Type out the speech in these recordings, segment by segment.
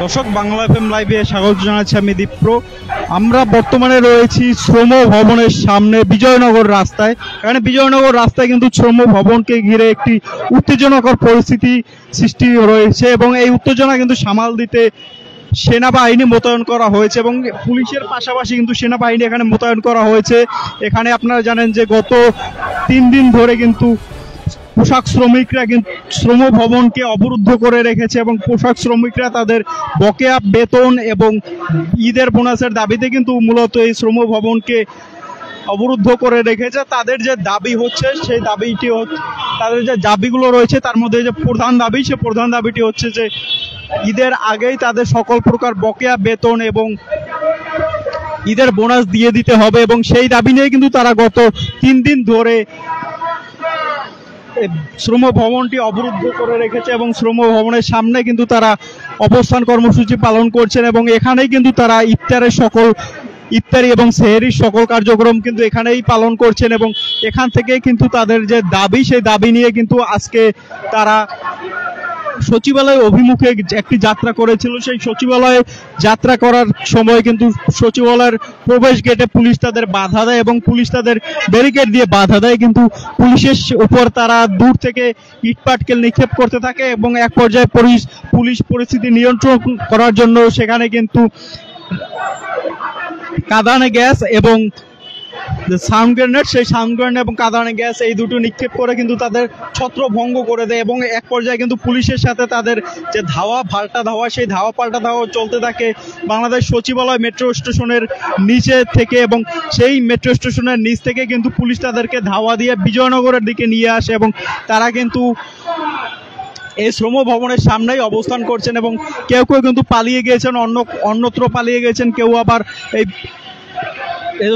দর্শক, বাংলা এফএম লাইভে স্বাগত জানাচ্ছি আমি দীপ্র। আমরা বর্তমানে রয়েছি শ্রম ভবনের সামনে বিজয়নগর রাস্তায়। এখানে বিজয়নগর রাস্তায় কিন্তু শ্রম ভবনকে ঘিরে একটি উত্তেজনাকর পরিস্থিতি সৃষ্টি রয়েছে এবং এই উত্তেজনা কিন্তু সামাল দিতে সেনাবাহিনী মোতায়েন করা হয়েছে এবং পুলিশের পাশাপাশি কিন্তু সেনাবাহিনী এখানে মোতায়েন করা হয়েছে। এখানে আপনারা জানেন যে গত 3 দিন ধরে কিন্তু পোশাক শ্রমিকরা কিন্তু শ্রম ভবনকে অবরুদ্ধ করে রেখেছে এবং পোশাক শ্রমিকরা তাদের বকেয়া বেতন এবং ঈদের বোনাসের দাবিতে কিন্তু মূলত এই শ্রম ভবনকে অবরুদ্ধ করে রেখেছে। তাদের যে দাবি হচ্ছে সেই দাবিটি তাদের যে দাবিগুলো রয়েছে তার মধ্যে যে প্রধান দাবি, সে প্রধান দাবিটি হচ্ছে যে ঈদের আগেই তাদের সকল প্রকার বকেয়া বেতন এবং ঈদের বোনাস দিয়ে দিতে হবে এবং সেই দাবি নিয়ে কিন্তু তারা গত 3 দিন ধরে শ্রম ভবনটি অবরুদ্ধ করে রেখেছে এবং শ্রম ভবনের সামনে কিন্তু তারা অবস্থান কর্মসূচি পালন করছেন এবং এখানেই কিন্তু তারা ইফতারি এবং সেহরির সকল কার্যক্রম কিন্তু এখানেই পালন করছেন এবং এখান থেকে কিন্তু তাদের যে দাবি সেই দাবি নিয়ে কিন্তু আজকে তারা সচিবালয় অভিমুখে একটি যাত্রা করেছিল। সেই সচিবালয়ে যাত্রা করার সময় কিন্তু সচিবালয়ের প্রবেশ গেটে পুলিশ তাদের বাধা দেয় এবং পুলিশ তাদের ব্যারিকেড দিয়ে বাধা দেয়, কিন্তু পুলিশের উপর তারা দূর থেকে ইটপাটকেল নিক্ষেপ করতে থাকে এবং এক পর্যায়ে পুলিশ পরিস্থিতি নিয়ন্ত্রণ করার জন্য সেখানে কিন্তু কাঁদানে গ্যাস এবং সাউন্ড গ্রেনেড, সেই সাউন্ড গ্রেনেড এবং কাঁদানে গ্যাস এই দুটো নিক্ষেপ করে কিন্তু তাদের ছত্রভঙ্গ করে দেয় এবং এক পর্যায়ে কিন্তু পুলিশের সাথে তাদের যে পাল্টা ধাওয়া সেই পাল্টা ধাওয়া চলতে থাকে বাংলাদেশ সচিবালয় মেট্রো স্টেশনের নিচে থেকে এবং সেই মেট্রো স্টেশনের নিচ থেকে কিন্তু পুলিশ তাদেরকে ধাওয়া দিয়ে বিজয়নগরের দিকে নিয়ে আসে এবং তারা কিন্তু এই শ্রম ভবনের সামনেই অবস্থান করছেন এবং কেউ কেউ কিন্তু পালিয়ে গিয়েছেন, অন্যত্র পালিয়ে গেছেন, কেউ আবার এই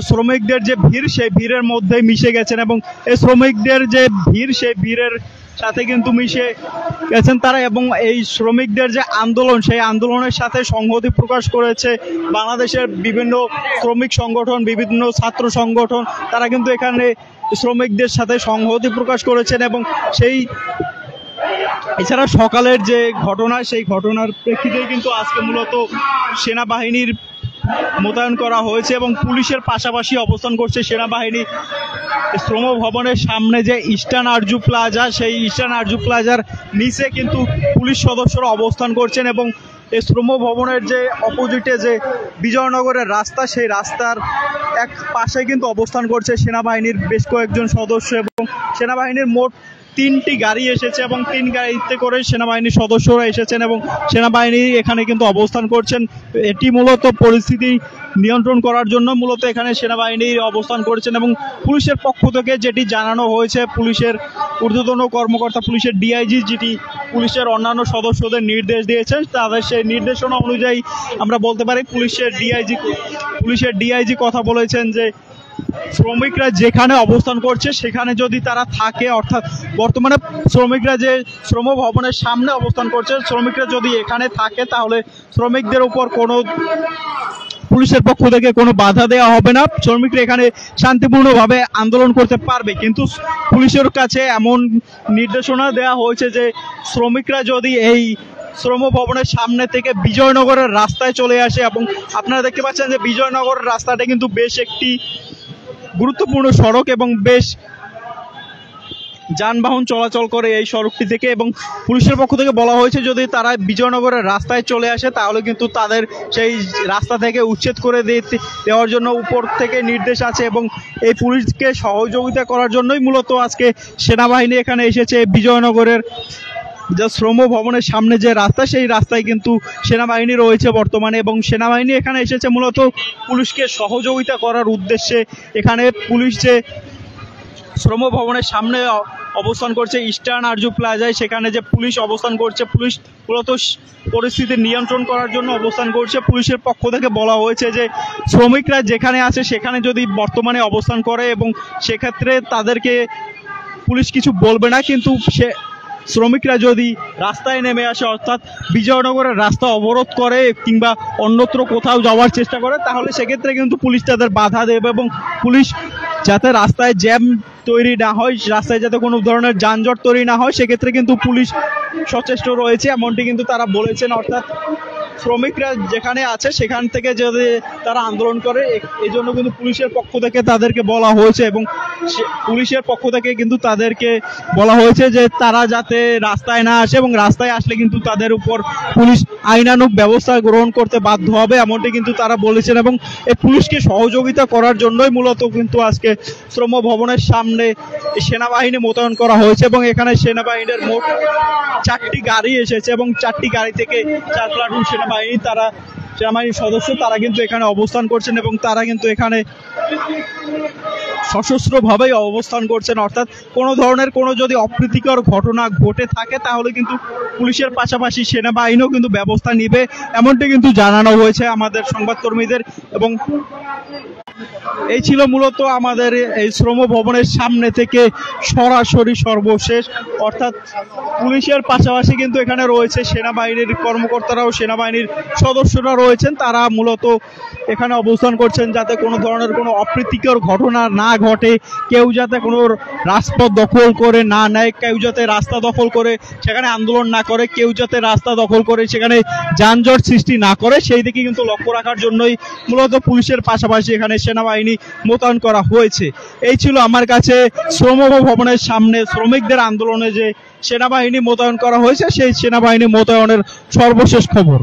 শ্রমিকদের যে ভিড় সেই ভিড়ের মধ্যে মিশে গেছেন এবং এই শ্রমিকদের যে ভিড় সেই ভিড়ের সাথে কিন্তু মিশে গেছেন তারা এবং এই শ্রমিকদের যে আন্দোলন সেই আন্দোলনের সাথে সংহতি প্রকাশ করেছে বাংলাদেশের বিভিন্ন শ্রমিক সংগঠন, বিভিন্ন ছাত্র সংগঠন। তারা কিন্তু এখানে শ্রমিকদের সাথে সংহতি প্রকাশ করেছেন এবং এছাড়া সকালের যে ঘটনা সেই ঘটনার প্রেক্ষিতেই কিন্তু আজকে মূলত সেনাবাহিনীর মোতায়েন করা হয়েছে এবং পুলিশের পাশাপাশি অবস্থান করছে সেনাবাহিনী। শ্রম ভবনের সামনে যে ইস্টার্ন আরজু প্লাজা, সেই ইস্টার্ন আরজু প্লাজার নিচে কিন্তু পুলিশ সদস্যরা অবস্থান করছেন এবং এই শ্রম ভবনের যে অপোজিটে যে বিজয়নগরের রাস্তা সেই রাস্তার এক পাশে কিন্তু অবস্থান করছে সেনাবাহিনীর বেশ কয়েকজন সদস্য এবং সেনাবাহিনীর মোট 3টি গাড়ি এসেছে এবং 3 গাড়িতে করে সেনাবাহিনীর সদস্যরা এসেছেন এবং সেনাবাহিনী এখানে কিন্তু অবস্থান করছেন। এটি মূলত পরিস্থিতি নিয়ন্ত্রণ করার জন্য মূলত এখানে সেনাবাহিনী অবস্থান করেছেন এবং পুলিশের পক্ষ থেকে যেটি জানানো হয়েছে, পুলিশের ঊর্ধ্বতন কর্মকর্তা পুলিশের ডিআইজি যেটি পুলিশের অন্যান্য সদস্যদের নির্দেশ দিয়েছেন, তাদের সেই নির্দেশনা অনুযায়ী আমরা বলতে পারি পুলিশের ডিআইজি কথা বলেছেন যে শ্রমিকরা যেখানে অবস্থান করছে সেখানে যদি তারা থাকে, অর্থাৎ বর্তমানে শ্রমিকরা যে শ্রম ভবনের সামনে অবস্থান করছে, শ্রমিকরা যদি এখানে থাকে তাহলে শ্রমিকদের উপর কোনো পুলিশের পক্ষ থেকে কোনো বাধা দেওয়া হবে না, শ্রমিকরা এখানে শান্তিপূর্ণভাবে আন্দোলন করতে পারবে। কিন্তু পুলিশের কাছে এমন নির্দেশনা দেওয়া হয়েছে যে শ্রমিকরা যদি এই শ্রম ভবনের সামনে থেকে বিজয়নগরের রাস্তায় চলে আসে এবং আপনারা দেখতে পাচ্ছেন যে বিজয়নগরের রাস্তাটা কিন্তু বেশ একটি গুরুত্বপূর্ণ সড়ক এবং বেশ যানবাহন চলাচল করে এই সড়কটি থেকে এবং পুলিশের পক্ষ থেকে বলা হয়েছে যদি তারা বিজয়নগরের রাস্তায় চলে আসে তাহলে কিন্তু তাদের সেই রাস্তা থেকে উচ্ছেদ করে দেওয়ার জন্য উপর থেকে নির্দেশ আছে এবং এই পুলিশকে সহযোগিতা করার জন্যই মূলত আজকে সেনাবাহিনী এখানে এসেছে। বিজয়নগরের যে শ্রম ভবনের সামনে যে রাস্তা সেই রাস্তায় কিন্তু সেনাবাহিনী রয়েছে বর্তমানে এবং সেনাবাহিনী এখানে এসেছে মূলত পুলিশকে সহযোগিতা করার উদ্দেশ্যে। এখানে পুলিশ যে শ্রম ভবনের সামনে অবস্থান করছে ইস্টার্ন আরজু প্লাজায়, সেখানে যে পুলিশ অবস্থান করছে, পুলিশ মূলত পরিস্থিতি নিয়ন্ত্রণ করার জন্য অবস্থান করছে। পুলিশের পক্ষ থেকে বলা হয়েছে যে শ্রমিকরা যেখানে আছে সেখানে যদি বর্তমানে অবস্থান করে এবং সেক্ষেত্রে তাদেরকে পুলিশ কিছু বলবে না, কিন্তু শ্রমিকরা যদি রাস্তায় নেমে আসে অর্থাৎ বিজয়নগরের রাস্তা অবরোধ করে কিংবা অন্যত্র কোথাও যাওয়ার চেষ্টা করে তাহলে সেক্ষেত্রে কিন্তু পুলিশ তাদের বাধা দেবে এবং পুলিশ যাতে রাস্তায় জ্যাম তৈরি না হয়, রাস্তায় যাতে কোনো ধরনের যানজট তৈরি না হয় সেক্ষেত্রে কিন্তু পুলিশ সচেষ্ট রয়েছে এমনটি কিন্তু তারা বলেছেন। অর্থাৎ শ্রমিকরা যেখানে আছে সেখান থেকে যদি তারা আন্দোলন করে, এই জন্য কিন্তু পুলিশের পক্ষ থেকে তাদেরকে বলা হয়েছে এবং পুলিশের পক্ষ থেকে কিন্তু তাদেরকে বলা হয়েছে যে তারা যাতে রাস্তায় না আসে এবং রাস্তায় আসলে কিন্তু তাদের উপর পুলিশ আইনানুগ ব্যবস্থা গ্রহণ করতে বাধ্য হবে, এমনটি কিন্তু তারা বলেছেন। এবং এই পুলিশকে সহযোগিতা করার জন্যই মূলত কিন্তু আজকে শ্রম ভবনের সামনে সেনাবাহিনী মোতায়েন করা হয়েছে এবং এখানে সেনাবাহিনীর মোট 4টি গাড়ি এসেছে এবং 4টি গাড়ি থেকে 4 প্লাটুন সেনাবাহিনীর সদস্য তারা কিন্তু এখানে অবস্থান করছেন এবং তারা কিন্তু এখানে সশস্ত্রভাবেই অবস্থান করছেন। অর্থাৎ কোনো ধরনের কোনো যদি অপ্রীতিকর ঘটনা ঘটে থাকে তাহলে কিন্তু পুলিশের পাশাপাশি সেনাবাহিনীও কিন্তু ব্যবস্থা নিবে, এমনটি কিন্তু জানানো হয়েছে আমাদের সংবাদকর্মীদের। এবং এই ছিল মূলত আমাদের এই শ্রম ভবনের সামনে থেকে সরাসরি সর্বশেষ, অর্থাৎ পুলিশের পাশাপাশি কিন্তু এখানে রয়েছে সেনাবাহিনীর কর্মকর্তারাও, সেনাবাহিনীর সদস্যরা রয়েছেন, তারা মূলত এখানে অবস্থান করছেন যাতে কোনো ধরনের কোনো অপ্রীতিকর ঘটনা না ঘটে, কেউ যাতে কোনো রাজপথ দখল করে না নেয়, কেউ যাতে রাস্তা দখল করে সেখানে আন্দোলন না করে, কেউ যাতে রাস্তা দখল করে সেখানে যানজট সৃষ্টি না করে, সেই দিকে কিন্তু লক্ষ্য রাখার জন্যই মূলত পুলিশের পাশাপাশি এখানে সেনাবাহিনী মোতায়েন করা হয়েছে। এই ছিল আমার কাছে শ্রম ভবনের সামনে শ্রমিকদের আন্দোলনে যে সেনাবাহিনী মোতায়েন করা হয়েছে সেই সেনাবাহিনী মোতায়েনের সর্বশেষ খবর।